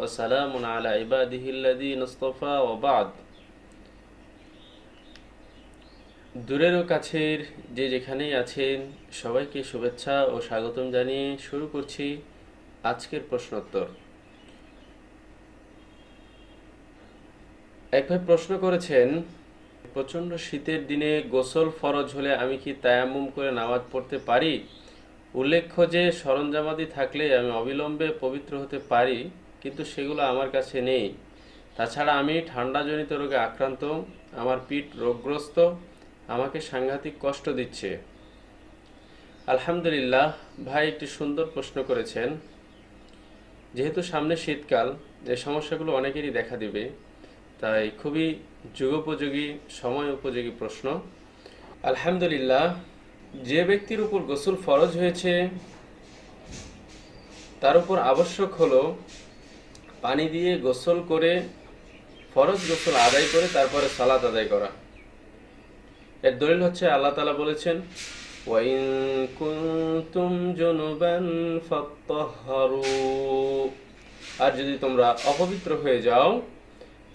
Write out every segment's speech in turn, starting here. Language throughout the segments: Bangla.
وسلام على عباده الذين اصطفى وبعد। দূরের ও কাছের যে যেখানেই আছেন সবাইকে শুভেচ্ছা ও স্বাগতম জানিয়ে শুরু করছি আজকের প্রশ্নোত্তর। এক ভাই প্রশ্ন করেছেন, প্রচণ্ড শীতের দিনে গোসল ফরজ হলে আমি কি তায়াম্মুম করে নামাজ পড়তে পারি? উল্লেখ্য যে সরঞ্জামাদি থাকলে আমি অবিলম্বে পবিত্র হতে পারি, কিন্তু সেগুলো আমার কাছে নেই। তাছাড়া আমি ঠান্ডাজনিত রোগে আক্রান্ত, আমার পিঠ রোগগ্রস্ত, আমাকে সাংঘাতিক কষ্ট দিচ্ছে। আলহামদুলিল্লাহ, ভাই একটি সুন্দর প্রশ্ন করেছেন। যেহেতু সামনে শীতকাল, এই সমস্যাগুলো অনেকেরই দেখা দিবে, তাই খুবই যুগোপযোগী, সময় উপযোগী প্রশ্ন। আলহামদুলিল্লাহ, যে ব্যক্তির উপর গোসল ফরজ হয়েছে তার উপর আবশ্যক হলো পানি দিয়ে গোসল করে, ফরজ গোসল আদায় করে তারপরে সালাত আদায় করা। এর দলিল হচ্ছে আল্লাহ তাআলা বলেছেন, ওয়াইন কুনতুম জুনুবান ফাত্তাহহারু, আর যদি তোমরা অপবিত্র হয়ে যাও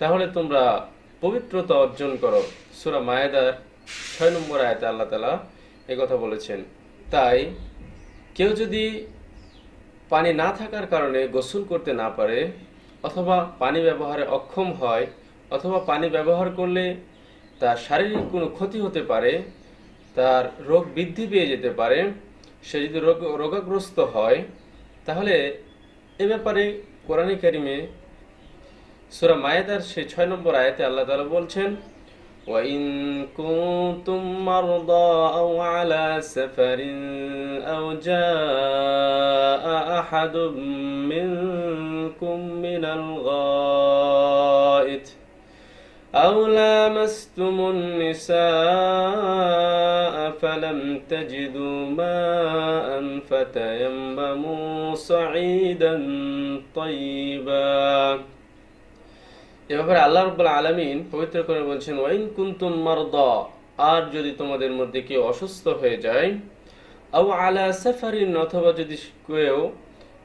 তাহলে তোমরা পবিত্রতা অর্জন করো। সূরা মায়েদার 6 নম্বর আয়াতে আল্লাহ তাআলা কথা বলেছেন। তাই কেউ যদি পানি না থাকার কারণে গোসল করতে না পারে, অথবা পানি ব্যবহারে অক্ষম হয়, অথবা পানি ব্যবহার করলে তার শারীরিক কোনো ক্ষতি হতে পারে, তার রোগ বৃদ্ধি পেয়ে যেতে পারে, সে যদি রোগাগ্রস্ত হয়, তাহলে এ ব্যাপারে কোরআনে কারিমে সূরা মায়েদার সেই 6 নম্বর আয়াতে আল্লাহ তাআলা বলছেন, وَإِن كُنتُم مَّرْضَىٰ أَوْ عَلَىٰ سَفَرٍ أَوْ جَاءَ أَحَدٌ مِّنكُم مِّنَ الْغَائِطِ أَوْ لَامَسْتُمُ النِّسَاءَ فَلَمْ تَجِدُوا مَاءً فَتَيَمَّمُوا صَعِيدًا طَيِّبًا। এ ব্যাপারে আল্লাহ রাব্বুল আলামিন পবিত্র করে বলছেন, ওয়াইন কুনতুম মারদা, আর যদি তোমাদের মধ্যে কেউ অসুস্থ হয়ে যায়, আও আলা সাফারিন, অথবা যদি কেউ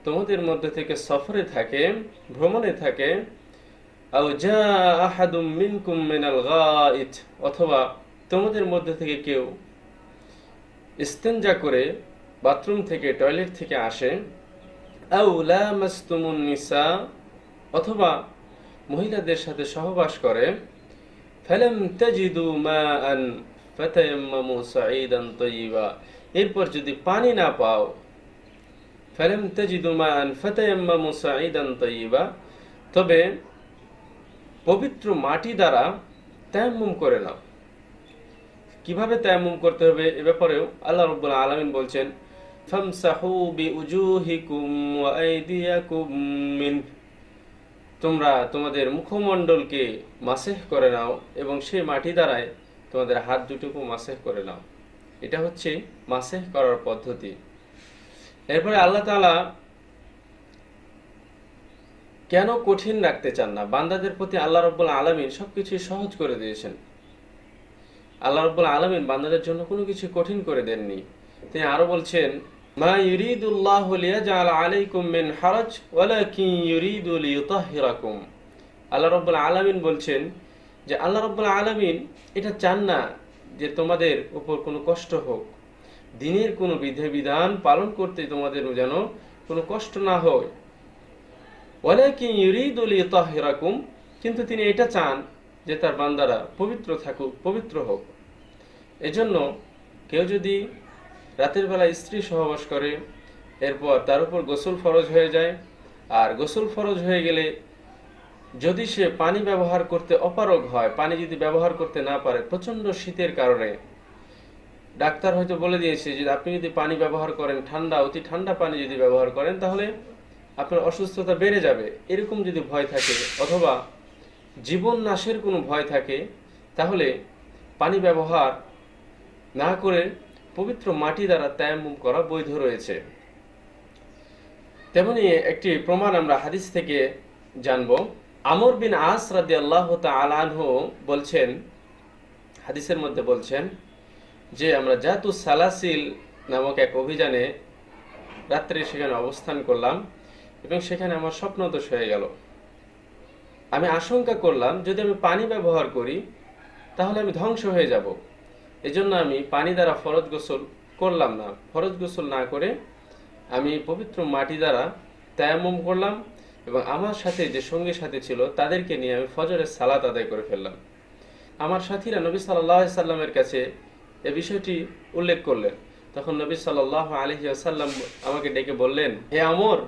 তোমাদের মধ্যে থেকে সফরে থাকে, ভ্রমণে থাকে, আও জা আহাদুম মিনকুম মিনাল গাইত, অথবা তোমাদের মধ্যে থেকে কেউ ইস্তেনজা করে বাথরুম থেকে, টয়লেট থেকে আসে, আও লামাসতুমুন নিসা, অথবা মহিলাদের সাথে সহবাস করে, ফালাম তাজিদু মাআন ফাতায়াম্মামু সাঈদান তাইয়্যিবা, এরপর যদি পানি না পাও, ফালাম তাজিদু মাআন ফাতায়াম্মামু সাঈদান তাইয়্যিবা, তবে পবিত্র মাটি দ্বারা তায়াম্মুম করে নাও। কিভাবে তায়াম্মুম করতে হবে এ ব্যাপারেও আল্লাহ রাব্বুল আলামিন বলছেন, ফামসাহু বিউজুহিকুম ওয়া আইদিয়াকুম মিন, তোমরা তোমাদের মুখমণ্ডলকে মাসেহ করে নাও এবং সেই মাটি দ্বারাই তোমাদের হাত দুটোকে মাসেহ করে নাও। এটা হচ্ছে মাসেহ করার পদ্ধতি। এরপরে আল্লাহ তাআলা কেন কঠিন রাখতে চান না? বান্দাদের প্রতি আল্লাহ রাব্বুল আলামিন সবকিছু সহজ করে দিয়েছেন। আল্লাহ রাব্বুল আলামিন বান্দাদের জন্য কোনো কিছু কঠিন করে দেননি। তিনি আরো বলছেন, মা ইউরিদুল্লাহু লিয়াজআলা আলাইকুম মিন হারাজ ওয়ালাকিন ইউরিদু লিইউতাহহিরাকুম। আল্লাহ রাব্বুল আলামিন বলছেন যে আল্লাহ রাব্বুল আলামিন এটা চান না যে তোমাদের উপর কোনো কষ্ট হোক, দ্বীনের কোনো বিধিবিধান পালন করতে তোমাদের যেন কোনো কষ্ট না হয়। ওয়ালাকিন ইউরিদু লিইউতাহহিরাকুম, কিন্তু তিনি এটা চান যে তার বান্দারা পবিত্র থাকুক, পবিত্র হোক। এজন্য কেউ যদি রাতের বেলা স্ত্রী সহবাস করে, এরপর তার উপর গোসল ফরজ হয়ে যায়, আর গোসল ফরজ হয়ে গেলে যদি সে পানি ব্যবহার করতে অপারগ হয়, পানি যদি ব্যবহার করতে না পারে, প্রচণ্ড শীতের কারণে ডাক্তার হয়তো বলে দিয়েছে যে আপনি যদি পানি ব্যবহার করেন, অতি ঠান্ডা পানি যদি ব্যবহার করেন তাহলে আপনার অসুস্থতা বেড়ে যাবে, এরকম যদি ভয় থাকে, অথবা জীবন নাশের কোনো ভয় থাকে, তাহলে পানি ব্যবহার না করে পবিত্র মাটি দ্বারা তায়াম্মুম করা বৈধ রয়েছে। তেমনি একটি প্রমাণ আমরা হাদিস থেকে জানব। আমর বিন আস রাদিয়াল্লাহু তাআলা আনহু বলছেন, হাদিসের মধ্যে বলছেন যে আমরা জাতুস সালাসিল নামক এক অভিযানে রাত্রে সেখানে অবস্থান করলাম এবং সেখানে আমার স্বপ্নদোষ হয়ে গেল। আমি আশঙ্কা করলাম যদি আমি পানি ব্যবহার করি তাহলে আমি ধ্বংস হয়ে যাব। এজন্য আমি পানি দ্বারা ফরজ গোসল করলাম না। ফরজ গোসল না করে আমি পবিত্র মাটি দ্বারা তায়াম্মুম করলাম এবং আমার সাথে যে সঙ্গী সাথী ছিল তাদেরকে নিয়ে আমি ফজরের সালাত আদায় করে ফেললাম। আমার সাথীরা নবী সাল্লাল্লাহু আলাইহি সাল্লামের কাছে এ বিষয়টি উল্লেখ করলেন। তখন নবী সাল্লাল্লাহু আলাইহি ওয়াসাল্লাম আমাকে ডেকে বললেন, হে আমর,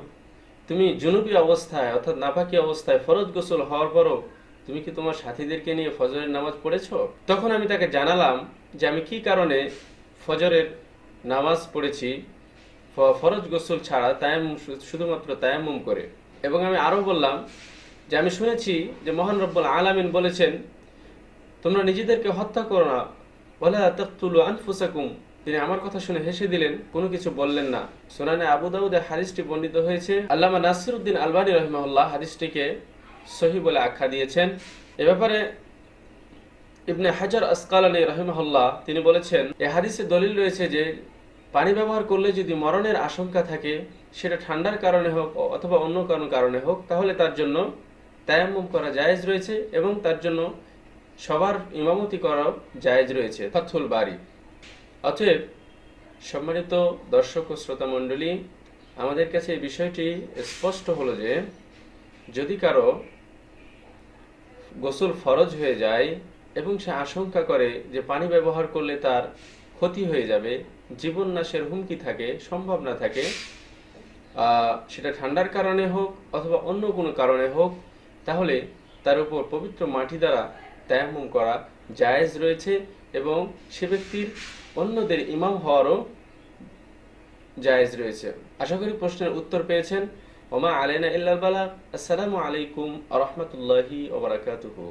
তুমি জুনুবী অবস্থায় অর্থাৎ নাপাকি অবস্থায় ফরজ গোসল হওয়ার পরও তুমি কি তোমার সাথীদেরকে নিয়ে ফজরের নামাজ পড়েছো? তখন আমি তাকে জানালাম যে আমি কি কারণে ফজরের নামাজ পড়েছি ফরজ গোসল ছাড়া, তায়াম্মুম, শুধুমাত্র তায়াম্মুম করে। এবং আমি আরো বললাম যে আমি শুনেছি যে মহান রব্বুল আলামিন বলেছেন, তোমরা নিজেদেরকে হত্যা করো না, ওয়ালা তাকতুলু আনফুসাকুম। তিনি আমার কথা শুনে হেসে দিলেন, কোনো কিছু বললেন না। সুনানে আবু দাউদে হাদিসটি বর্ণিত হয়েছে। আল্লামা নাসিরউদ্দিন আলবানী রাহিমাহুল্লাহ হাদিসটিকে সহিহ বলে আখ্যা দিয়েছেন। এ ব্যাপারে ইবনে হাজার আসকালানী রাহিমাহুল্লাহ তিনি বলেছেন, এই হাদিসে দলিল রয়েছে যে পানি ব্যবহার করলে যদি মরণের আশঙ্কা থাকে, সেটা ঠান্ডার কারণে হোক অথবা অন্য কোনো কারণে হোক, তাহলে তার জন্য তায়াম্মুম করা জায়েজ রয়েছে এবং তার জন্য সবার ইমামতি করাও জায়েজ রয়েছে। ফাথুল বারী। অতএব সম্মানিত দর্শক ও শ্রোতা মণ্ডলী, আমাদের কাছে এই বিষয়টি স্পষ্ট হলো যে যদি কারো গোসল ফরজ হয়ে যায় এবং সে আশঙ্কা করে যে পানি ব্যবহার করলে তার ক্ষতি হয়ে যাবে, জীবন নাশের হুমকি থাকে, সম্ভাবনা থাকে, সেটা ঠান্ডার কারণে হোক অথবা অন্য কোনো কারণে হোক, তাহলে তার উপর পবিত্র মাটি দ্বারা তায়াম্মুম করা জায়েজ রয়েছে এবং সে ব্যক্তির অন্যদের ইমাম হওয়ারও জায়েজ রয়েছে। আশা করি প্রশ্নের উত্তর পেয়েছেন। ওমা আলাইনা ইল্লাল বালাগ। আসসালামু আলাইকুম ওয়া রাহমাতুল্লাহি ওয়া বারাকাতুহু।